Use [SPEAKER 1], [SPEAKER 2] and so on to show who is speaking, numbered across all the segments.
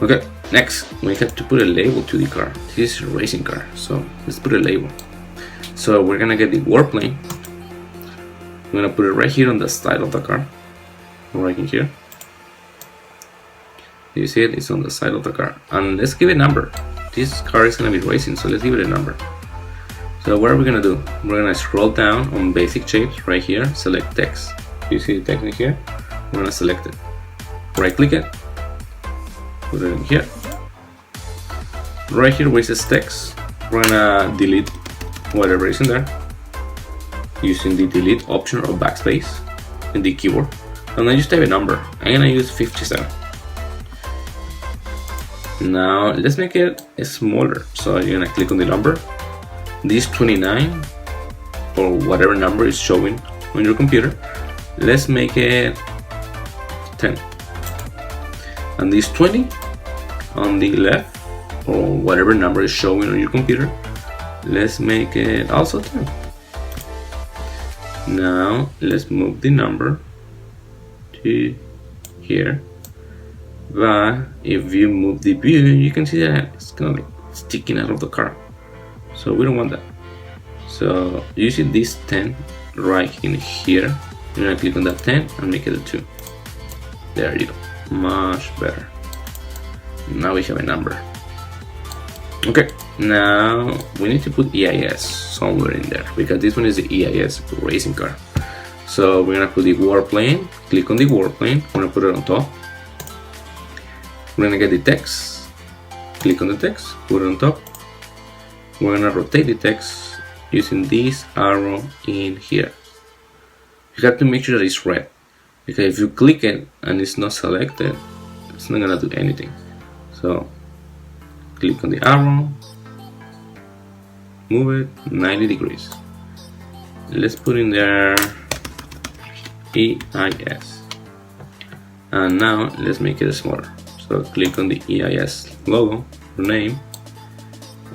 [SPEAKER 1] Okay, next we have to put a label to the car. This is a racing car, so let's put a label. So we're gonna get the warplane. We're gonna put it right here on the side of the car, right in here. You see it? It's on the side of the car. And let's give it a number. This car is gonna be racing, so let's give it a number. So what are we gonna do? We're gonna scroll down on basic shapes right here, select text. You see the text in here? We're gonna select it. Right click it, put it in here. Right here where it says text, we're gonna delete whatever is in there using the delete option or backspace in the keyboard. And then just type a number. I'm gonna use 57. Now let's make it smaller. So you're gonna click on the number. This 29 or whatever number is showing on your computer, let's make it 10. And this 20 on the left or whatever number is showing on your computer, let's make it also 10. Now let's move the number to here. But if you move the view, you can see that it's kind of like sticking out of the car. So we don't want that. So using this 10 right in here, you're gonna click on that 10 and make it a 2. There you go. Much better. Now we have a number. Okay, now we need to put EIS somewhere in there because this one is the EIS racing car. So we're gonna put the warplane. Click on the warplane. We're gonna put it on top. We're gonna get the text. Click on the text. Put it on top. We're gonna rotate the text using this arrow in here. You have to make sure that it's red, because if you click it and it's not selected, it's not gonna do anything. So click on the arrow, move it 90 degrees. Let's put in there EIS. And now let's make it smaller. So click on the EIS logo, name,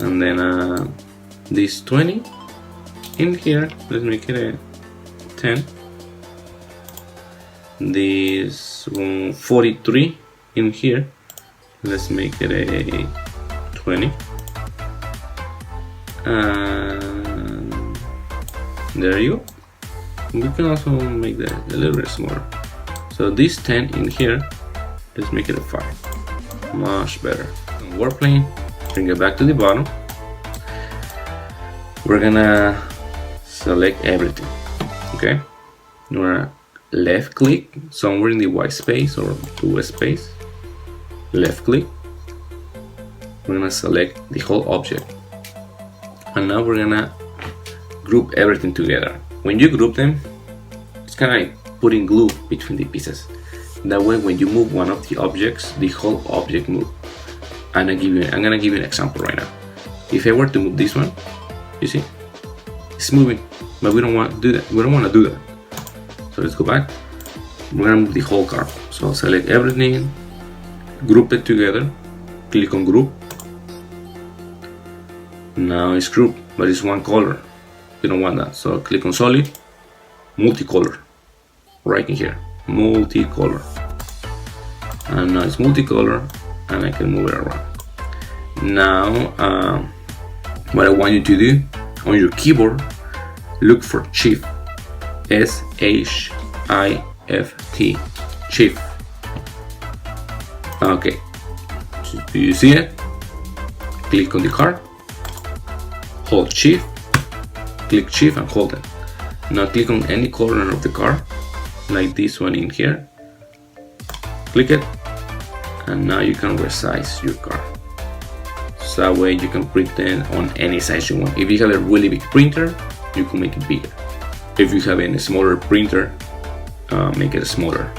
[SPEAKER 1] and then this 20 in here, let's make it a 10. This 43 in here, let's make it a 20. And there you go. We can also make that a little bit smaller. So this 10 in here, let's make it a 5. Much better. Warplane, bring it back to the bottom. We're gonna select everything. Okay, we're gonna left click somewhere in the white space or blue space. Left click. We're gonna select the whole object, and now we're gonna group everything together. When you group them, it's kind of like putting glue between the pieces. That way, when you move one of the objects, the whole object moves. And I'm gonna give you an example right now. If I were to move this one, you see, it's moving, but we don't want to do that. We don't want to do that. So let's go back. We're gonna move the whole car. So select everything, group it together, click on group. Now it's grouped, but it's one color. We don't want that. So click on solid, multicolor, right in here, multicolor. And now it's multicolor, and I can move it around. Now, what I want you to do on your keyboard, look for shift, SHIFT, shift. Okay, do you see it? Click on the car, hold shift, click shift and hold it. Now click on any corner of the car, like this one in here, click it, and now you can resize your car. So that way you can print it on any size you want. If you have a really big printer, you can make it bigger. If you have a smaller printer, make it smaller.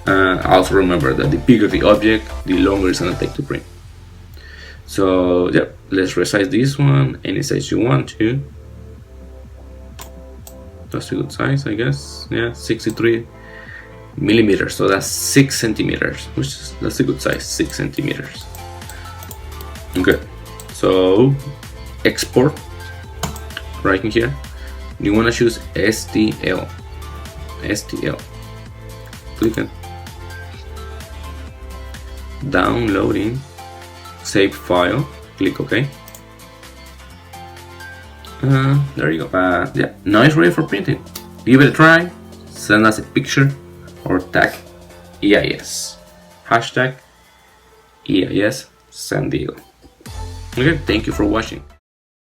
[SPEAKER 1] Also remember that the bigger the object, the longer it's gonna take to print. So yeah, let's resize this one any size you want to. That's a good size, I guess. Yeah, 63 millimeters, so that's 6 centimeters, that's a good size, 6 centimeters. Okay, so export right in here. You want to choose STL. Click it. downloading, save file, click OK. There you go. Yeah, now it's ready for printing. Give it a try, send us a picture or tag EIS. Hashtag EIS San Diego. Okay, thank you for watching.